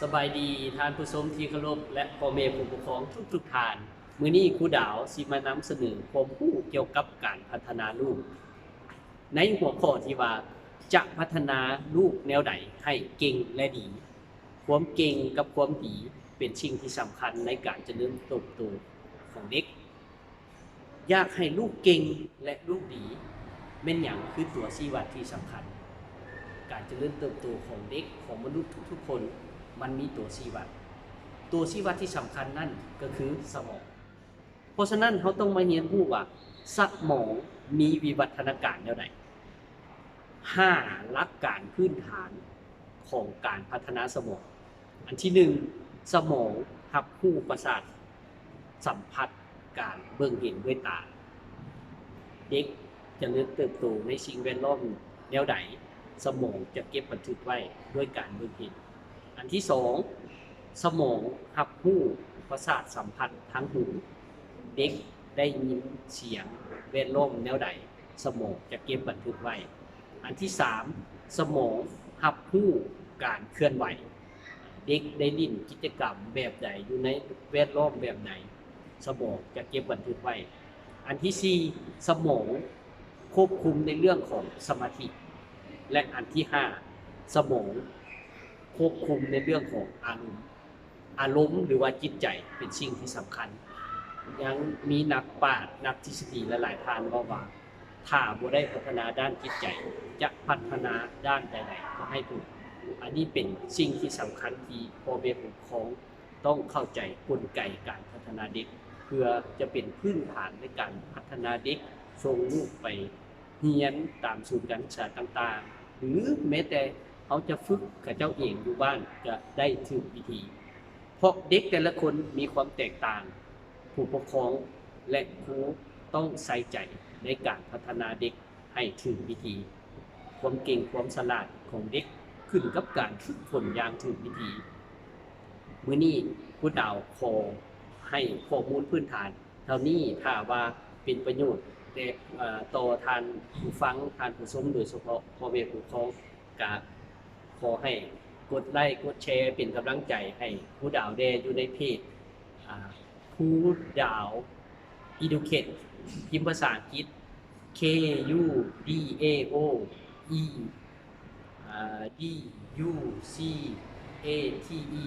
สบายดีท่านผู้ชมที่เคารพและพ่อแม่ผู้ปกครองทุกท่านมื้อนี้ครูดาวสิมานำเสนอความรู้เกี่ยวกับการพัฒนาลูกในหัวข้อที่ว่าจะพัฒนาลูกแนวใดให้เก่งและดีความเก่งกับความดีเป็นสิ่งที่สำคัญในการเจริญเติบโตของเด็กอยากให้ลูกเก่งและลูกดีแม่นหยังคือตัวชี้วัดที่สำคัญการเจริญเติบโตของเด็กของมนุษย์ทุกๆคนมันมีตัวชี้วัดที่สำคัญนั่นก็คือสมองเพราะฉะนั้นเขาต้องมาเรียนรู้ว่าสมองมีวิวัฒนาการแนวใด5หลักการพื้นฐานของการพัฒนาสมองอันที่1สมองรับรู้ประสาทสัมผัสการเบิ่งเห็นด้วยตาเด็กจะเริ่มเติบโตในสิ่งแวดล้อมแนวใดสมองจะเก็บบันทึกไว้ด้วยการเบิ่งเห็นอันที่2สมองรับรู้ประสาทสัมผัสทางหูเด็กได้ยินเสียงแวดล้อมแนวใดสมองจะเก็บบันทึกไว้อันที่3สมองรับรู้การเคลื่อนไหวเด็กได้ลิ้นกิจกรรมแบบใดอยู่ในแวดล้อมแบบไหนสมองจะเก็บบันทึกไว้อันที่4สมองควบคุมในเรื่องของสมาธิและอันที่5สมองควบคุมในเรื่องของอารมณ์หรือว่าจิตใจเป็นสิ่งที่สำคัญยังมีนักปราชญ์นักทฤษฎีหลายๆท่านว่าถ้าบ่ได้พัฒนาด้านจิตใจจะพัฒนาด้านใดๆก็ให้ถูกอันนี้เป็นสิ่งที่สำคัญที่พ่อแม่ผู้ปกครองต้องเข้าใจกลไกการพัฒนาเด็กเพื่อจะเป็นพื้นฐานในการพัฒนาเด็กส่งลูกไปเรียนตามศูนย์การศึกษาต่างๆหรือแม้แต่เขาจะฝึกกับเจ้าเองอยู่บ้านจะได้ถูกวิธีเพราะเด็กแต่ละคนมีความแตกต่างผู้ปกครองและครูต้องใส่ใจในการพัฒนาเด็กให้ถูกวิธีความเก่งความฉลาดของเด็กขึ้นกับการฝึกฝนอย่างถูกวิธีมื้อนี้ครูดาวขอให้ข้อมูลพื้นฐานเท่านี้ถ้าว่าเป็นประโยชน์แต่ต่อท่านผู้ฟังท่านผู้ชมโดยเฉพาะพ่อแม่ผู้ปกครองก็ขอให้กดไลค์กดแชร์เป็นกำลังใจให้ครูดาวแดอยู่ในเพจครูดาว Educate พิมพ์ภาษาอังกฤษ K U D A O E D U C A T E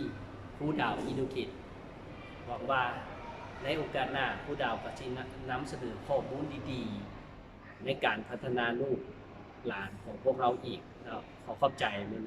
ครูดาว Educate หวังว่าในโอกาสหน้าครูดาวก็จะนำเสนอข้อมูลดีๆในการพัฒนาลูกหลานของพวกเราอีกขอขอบใจมัน